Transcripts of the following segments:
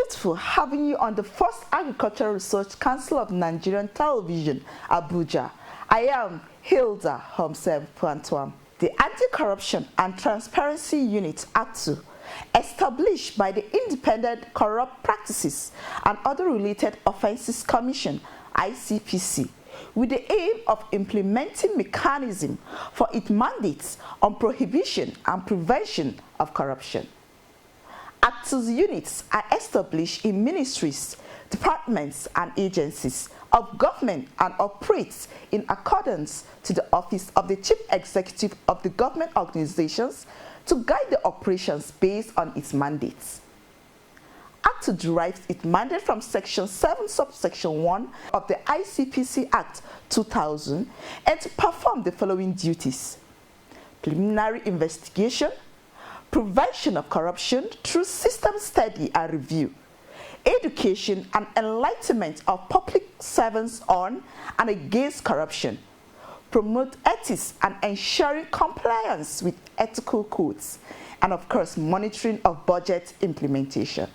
beautiful having you on the first Agricultural Research Council of Nigerian Television, Abuja. I am Hilda Homsem Puantuam. The Anti-Corruption and Transparency Unit, Actu, established by the Independent Corrupt Practices and Other Related Offences Commission, ICPC, with the aim of implementing mechanism for its mandates on prohibition and prevention of corruption. Actu's units are established in ministries, departments, and agencies of government and operates in accordance to the Office of the Chief Executive of the government organizations to guide the operations based on its mandates. Actu derives its mandate from Section 7, Subsection 1 of the ICPC Act 2000 and to perform the following duties: preliminary investigation, prevention of corruption through system study and review, education and enlightenment of public servants on and against corruption, promote ethics and ensuring compliance with ethical codes, and of course monitoring of budget implementation.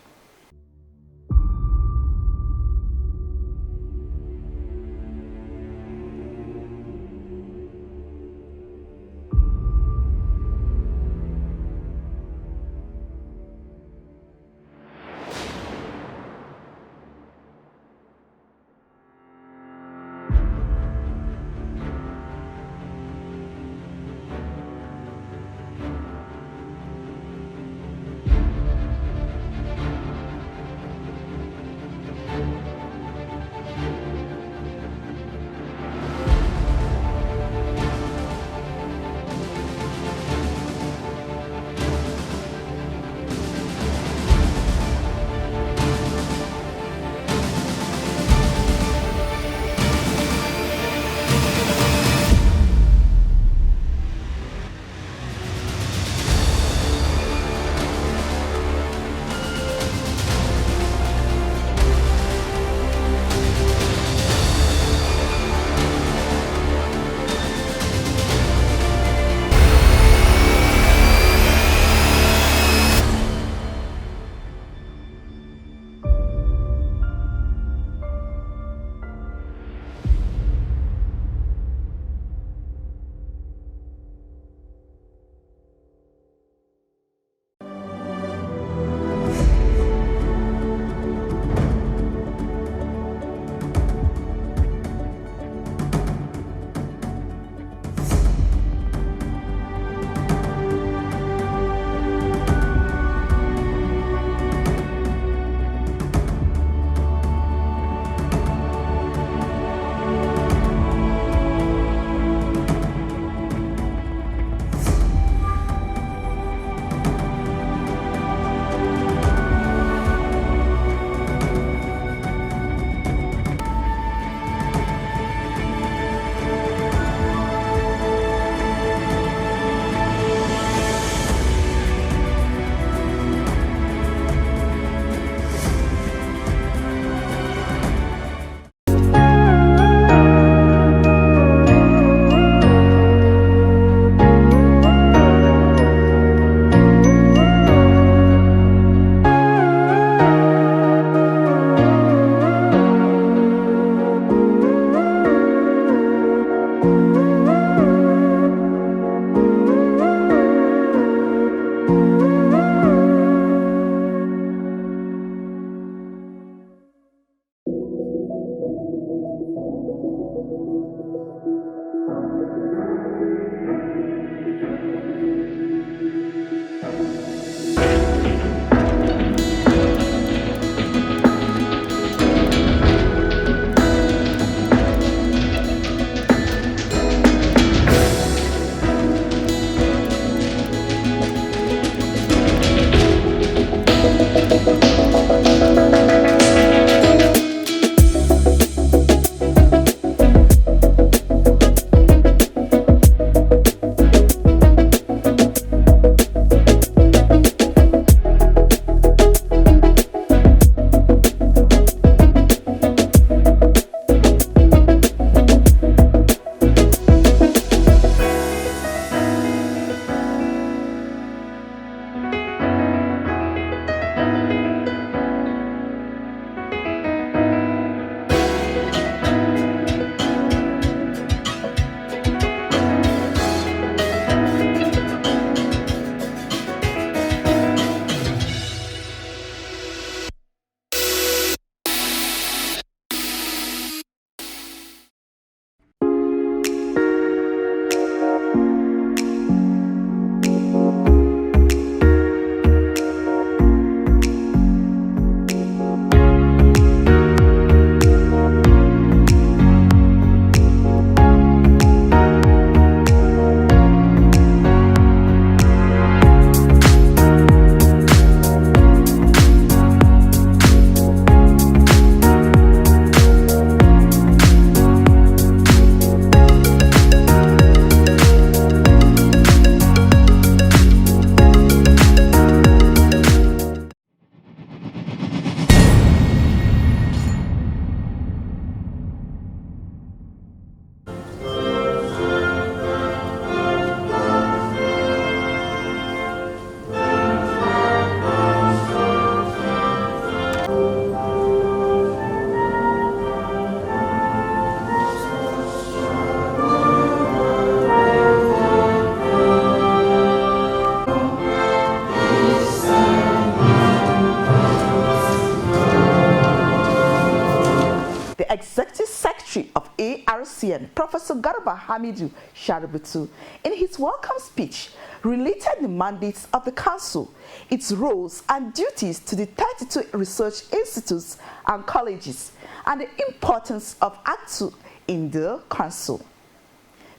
President, Professor Garba Hamidu Shaributu, in his welcome speech, related the mandates of the Council, its roles and duties to the 32 research institutes and colleges, and the importance of Act 2 in the Council.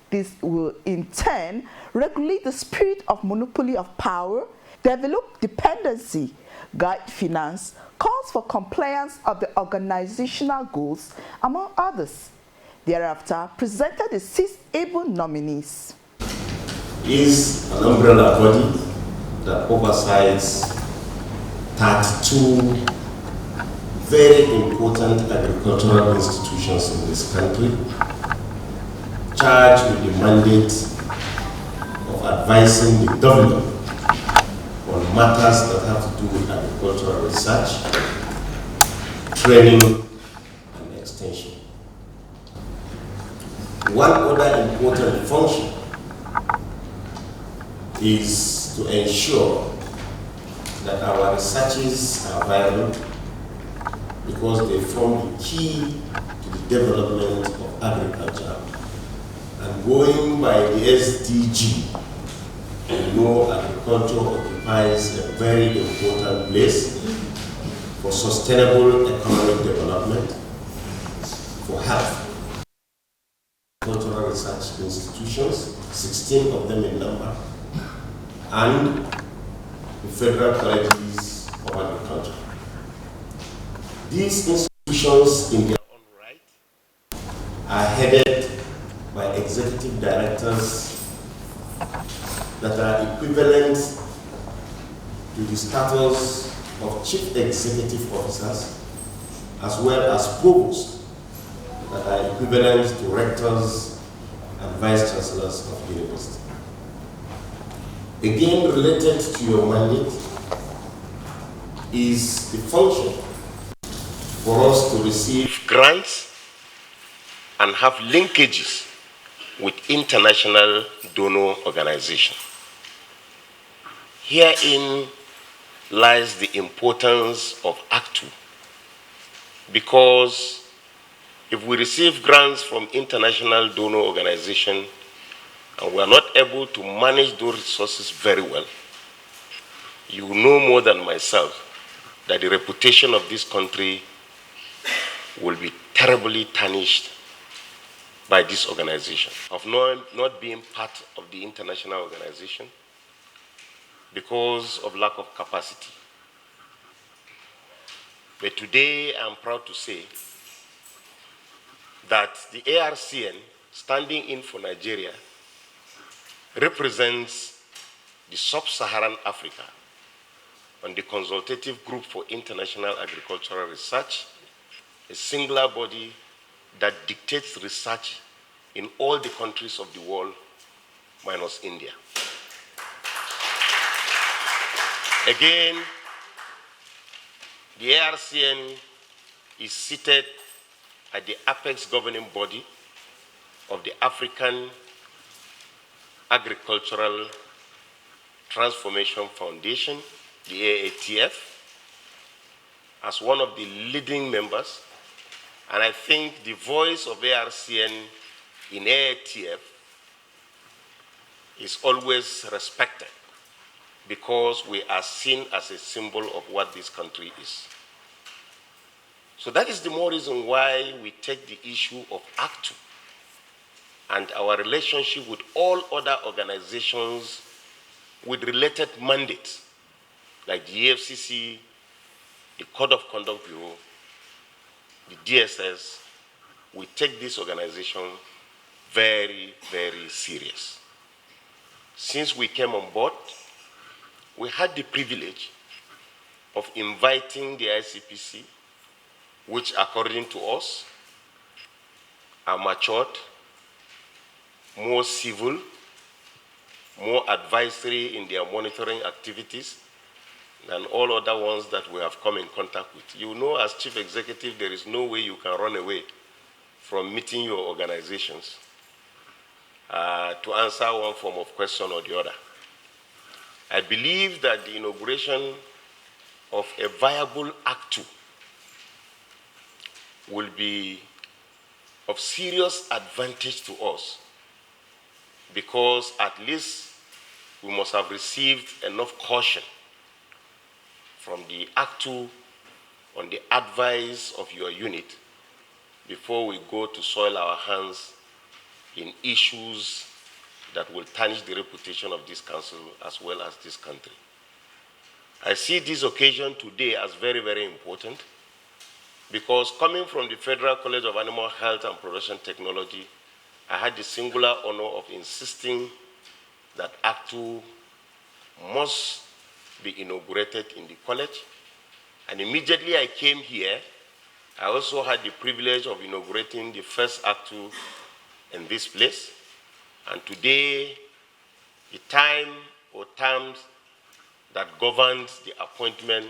This will in turn regulate the spirit of monopoly of power, develop dependency, guide finance, calls for compliance of the organizational goals, among others. Thereafter, presented the 6 able nominees. Is an umbrella body that oversights 32 very important agricultural institutions in this country, charged with the mandate of advising the government on matters that have to do with agricultural research, training, and extension. One other important function is to ensure that our researches are viable because they form the key to the development of agriculture. And going by the SDG, we know agriculture occupies a very important place for sustainable economic development, for health. Agricultural research institutions, 16 of them in number, and the federal colleges of agriculture. These institutions in their own right are headed by executive directors that are equivalent to the status of chief executive officers, as well as provosts that are equivalent to rectors and vice chancellors of university. Again, related to your mandate is the function for us to receive grants and have linkages with international donor organizations. Herein lies the importance of Act 2, because if we receive grants from international donor organizations and we are not able to manage those resources very well, you know more than myself that the reputation of this country will be terribly tarnished by this organization, of not being part of the international organization because of lack of capacity. But today I'm proud to say that the Arcn, standing in for Nigeria, represents the sub-Saharan Africa on the Consultative Group for International Agricultural Research, a singular body that dictates research in all the countries of the world minus India. Again, the Arcn is seated at the apex governing body of the African Agricultural Transformation Foundation, the AATF, as one of the leading members. And I think the voice of Arcn in AATF is always respected because we are seen as a symbol of what this country is. So that is the more reason why we take the issue of Act 2 and our relationship with all other organizations with related mandates, like the EFCC, the Code of Conduct Bureau, the DSS. We take this organization very, very serious. Since we came on board, we had the privilege of inviting the ICPC, which according to us are matured, more civil, more advisory in their monitoring activities than all other ones that we have come in contact with. You know, as chief executive, there is no way you can run away from meeting your organizations to answer one form of question or the other. I believe that the inauguration of a viable Act 2 will be of serious advantage to us, because at least we must have received enough caution from the ACTU on the advice of your unit before we go to soil our hands in issues that will tarnish the reputation of this council as well as this country. I see this occasion today as very, very important, because coming from the Federal College of Animal Health and Production Technology, I had the singular honor of insisting that ACTU must be inaugurated in the college. And immediately I came here, I also had the privilege of inaugurating the first ACTU in this place. And today, the time or terms that governs the appointment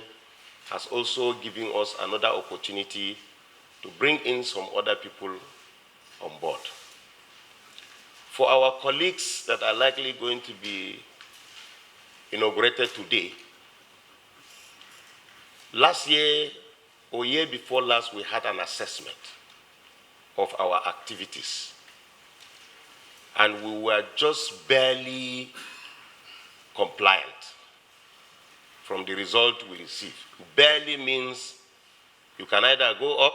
has also given us another opportunity to bring in some other people on board. For our colleagues that are likely going to be inaugurated today, last year or year before last, we had an assessment of our activities. And we were just barely compliant from the result we received. Barely means you can either go up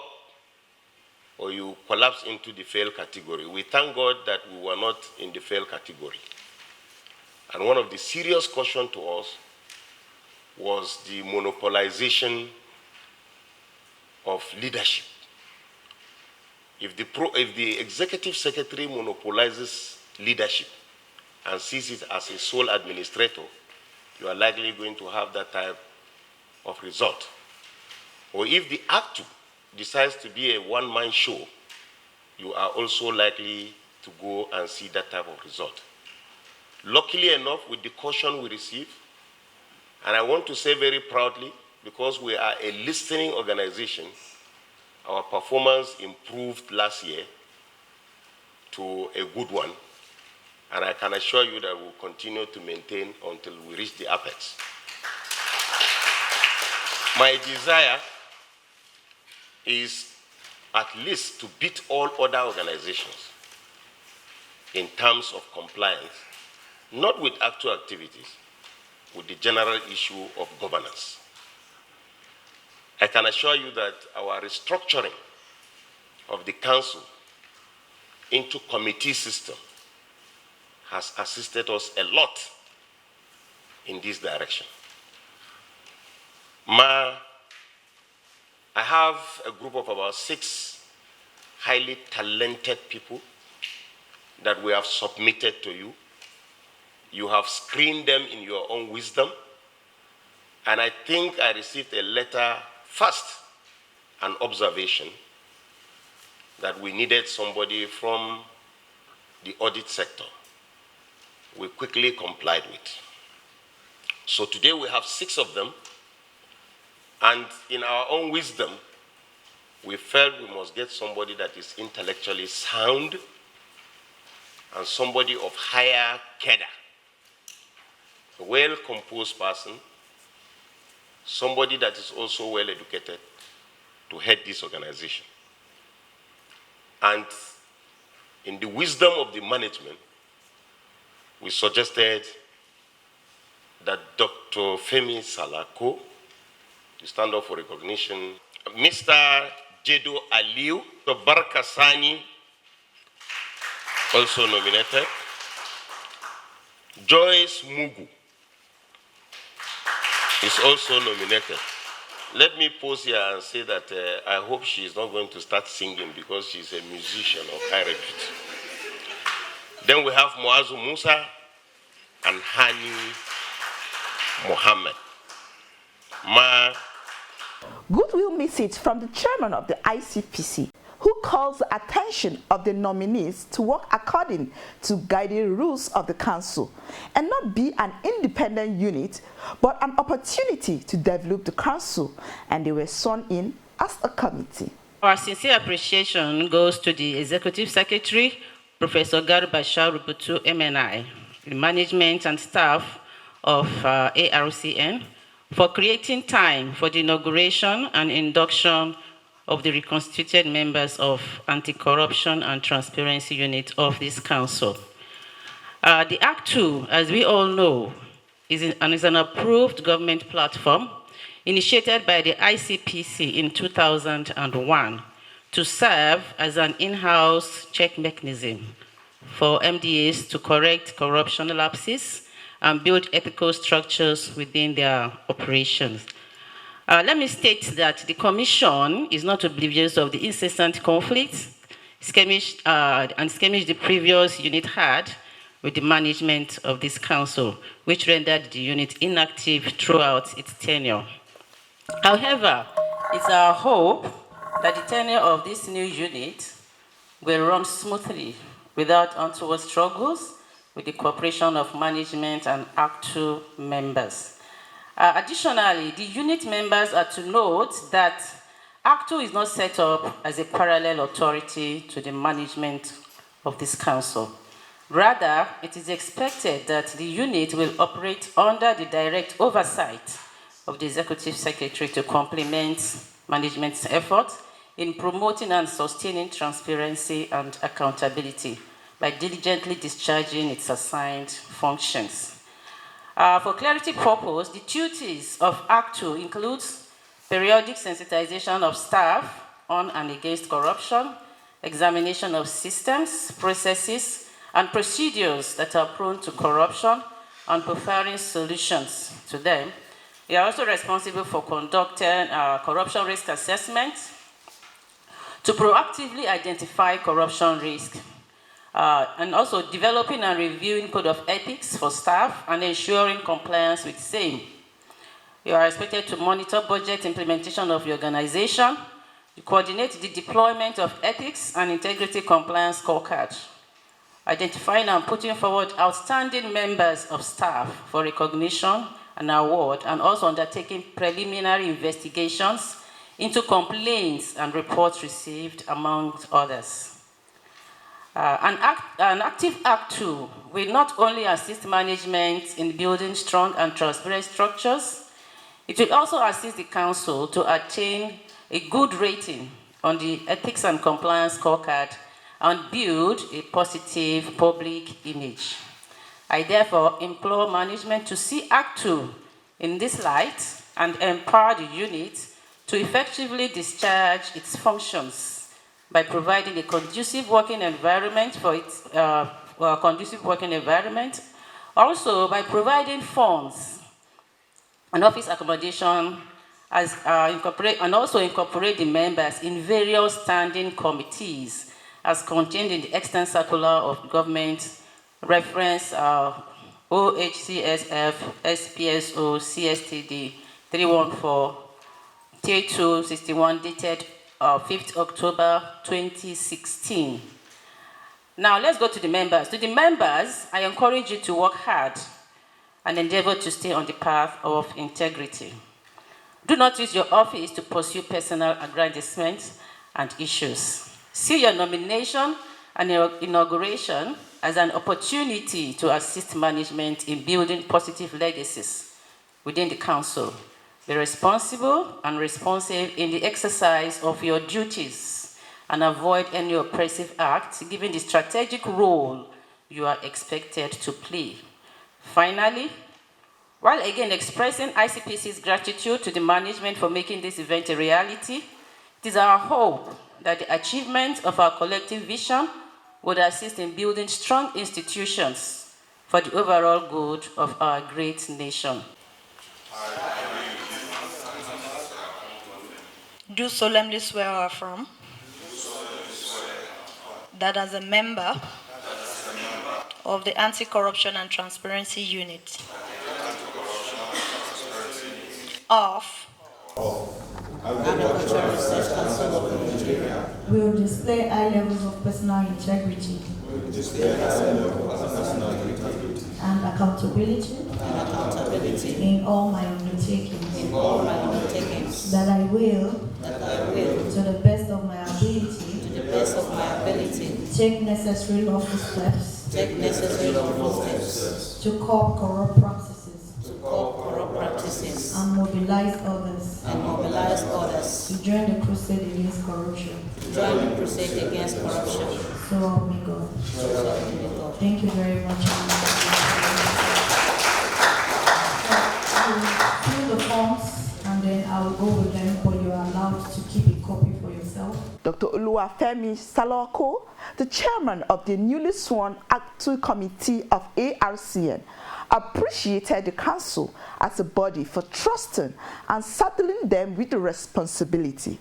or you collapse into the fail category. We thank God that we were not in the fail category. And one of the serious caution to us was the monopolization of leadership. If the executive secretary monopolizes leadership and sees it as a sole administrator, you are likely going to have that type of result. Or if the ACTU decides to be a one-man show, you are also likely to go and see that type of result. Luckily enough, with the caution we received, and I want to say very proudly, because we are a listening organization, our performance improved last year to a good one, and I can assure you that we'll continue to maintain until we reach the apex. My desire is at least to beat all other organizations in terms of compliance, not with actual activities, with the general issue of governance. I can assure you that our restructuring of the council into committee system has assisted us a lot in this direction. I have a group of about 6 highly talented people that we have submitted to you. You have screened them in your own wisdom. And I think I received a letter first, an observation that we needed somebody from the audit sector. We quickly complied with. So today we have 6 of them. And in our own wisdom, we felt we must get somebody that is intellectually sound and somebody of higher cadre, a well-composed person, somebody that is also well-educated to head this organization. And in the wisdom of the management, we suggested that Dr. Femi Salako, to stand up for recognition, Mr. Jedo Aliu, Dr. Barkasani, also nominated, Joyce Mugu is also nominated. Let me pause here and say that I hope she is not going to start singing because she's a musician of high repute. Then we have Muazu Musa and Hani Mohammed. Goodwill message from the chairman of the ICPC, who calls the attention of the nominees to work according to guiding rules of the council and not be an independent unit, but an opportunity to develop the council, and they were sworn in as a committee. Our sincere appreciation goes to the Executive Secretary, Professor Garba Ruputu MNI, the management and staff of Arcn, for creating time for the inauguration and induction of the reconstituted members of Anti-Corruption and Transparency Unit of this Council. The Act 2, as we all know, is an approved government platform initiated by the ICPC in 2001 to serve as an in-house check mechanism for MDAs to correct corruption lapses and build ethical structures within their operations. Let me state that the Commission is not oblivious of the incessant conflicts and skirmish the previous unit had with the management of this council, which rendered the unit inactive throughout its tenure. However, it's our hope that the tenure of this new unit will run smoothly without untoward struggles with the cooperation of management and Act 2 members. Additionally, the unit members are to note that Act 2 is not set up as a parallel authority to the management of this council. Rather, it is expected that the unit will operate under the direct oversight of the Executive Secretary to complement management's efforts in promoting and sustaining transparency and accountability by diligently discharging its assigned functions. For clarity purpose, the duties of Act 2 includes periodic sensitization of staff on and against corruption, examination of systems, processes, and procedures that are prone to corruption, and preferring solutions to them. We are also responsible for conducting corruption risk assessments to proactively identify corruption risk, and also developing and reviewing code of ethics for staff and ensuring compliance with same. You are expected to monitor budget implementation of your organization, to coordinate the deployment of ethics and integrity compliance scorecard, identifying and putting forward outstanding members of staff for recognition and award, and also undertaking preliminary investigations into complaints and reports received, among others. An active Act 2 will not only assist management in building strong and transparent structures, it will also assist the Council to attain a good rating on the Ethics and Compliance Scorecard and build a positive public image. I therefore implore management to see Act 2 in this light and empower the unit to effectively discharge its functions by providing a conducive working environment for its also by providing funds and office accommodation and also incorporate the members in various standing committees as contained in the extant circular of government reference OHCSF SPSO CSTD 314 T261 dated 5th October 2016. Now let's go to the members. To the members, I encourage you to work hard and endeavor to stay on the path of integrity. Do not use your office to pursue personal aggrandizement and issues. See your nomination and your inauguration as an opportunity to assist management in building positive legacies within the Council. Be responsible and responsive in the exercise of your duties and avoid any oppressive acts given the strategic role you are expected to play. Finally, while again expressing ICPC's gratitude to the management for making this event a reality, it is our hope that the achievement of our collective vision would assist in building strong institutions for the overall good of our great nation. Do solemnly swear or affirm that as a member of the Anti-Corruption and Transparency Unit of Agricultural Research Council of Nigeria will display high levels of personal integrity and accountability in all my undertakings, that I will, to the best of my ability, take necessary lawful steps to curb corrupt practices injustice and mobilize others to join the crusade against corruption. Join the crusade against corruption. So help me God. Thank you very much. Fill the forms and then I will go with them, but you are allowed to keep a copy for yourself. Dr. Oluwafemi Saloko, the chairman of the newly sworn Act Committee of Arcn, appreciated the council as a body for trusting and saddling them with the responsibility.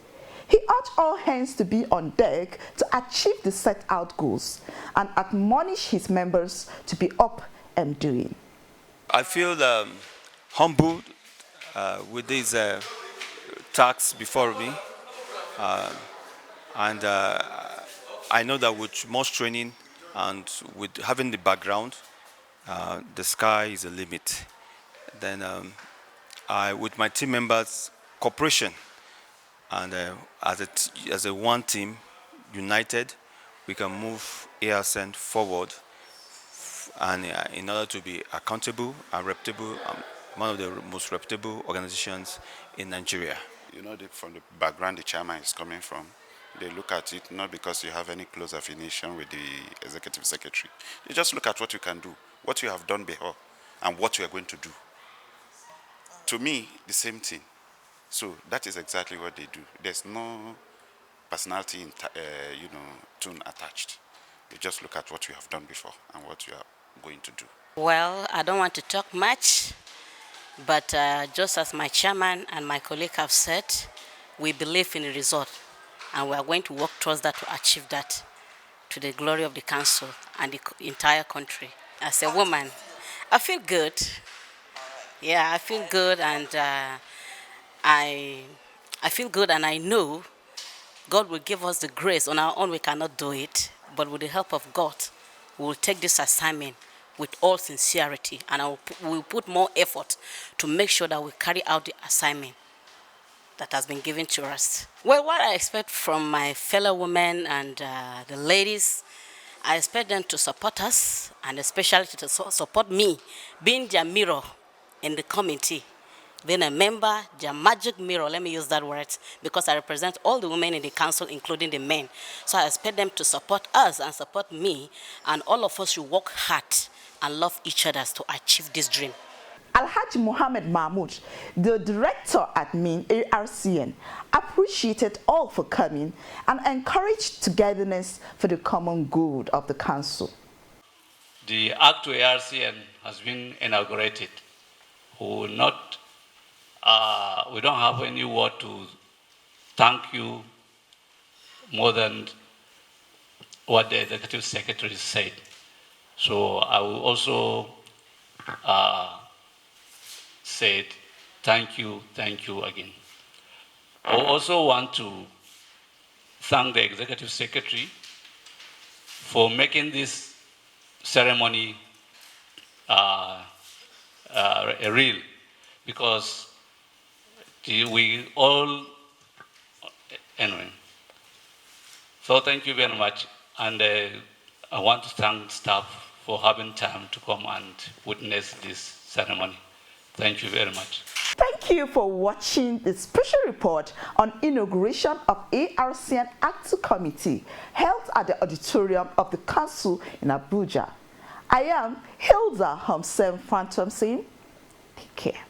He urged all hands to be on deck to achieve the set out goals and admonished his members to be up and doing. I feel humbled with this task before me. And I know that with much training and with having the background, the sky is the limit. Then with my team members' cooperation and as a one team, united, we can move Arcn forward and in order to be accountable and reputable, one of the most reputable organizations in Nigeria. You know, from the background the chairman is coming from, they look at it not because you have any close affiliation with the executive secretary. You just look at what you can do, what you have done before, and what you are going to do. To me, the same thing. So that is exactly what they do. There's no personality, tune attached. You just look at what you have done before and what you are going to do. Well, I don't want to talk much, but just as my chairman and my colleague have said, we believe in the result, and we are going to work towards that to achieve that to the glory of the council and the entire country. As a woman, I feel good. Yeah, I feel good, and I feel good, and I know God will give us the grace. On our own, we cannot do it, but with the help of God, we will take this assignment with all sincerity, and we will put more effort to make sure that we carry out the assignment that has been given to us. Well, what I expect from my fellow women and the ladies, I expect them to support us, and especially to support me, being their mirror in the committee, being a member, their magic mirror, let me use that word, because I represent all the women in the council, including the men. So I expect them to support us and support me, and all of us should work hard and love each other to achieve this dream. Alhaji Mohammed Mahmoud, the director admin Arcn, appreciated all for coming and encouraged togetherness for the common good of the council. The Act to Arcn has been inaugurated. We don't have any word to thank you more than what the executive secretary said. So I will also say thank you again. I also want to thank the executive secretary for making this ceremony real, because we all, anyway. So thank you very much, and I want to thank staff for having time to come and witness this ceremony. Thank you very much. Thank you for watching the special report on inauguration of Arcn Act Committee held at the auditorium of the council in Abuja. I am Hilda Homsem Phantom saying, take care.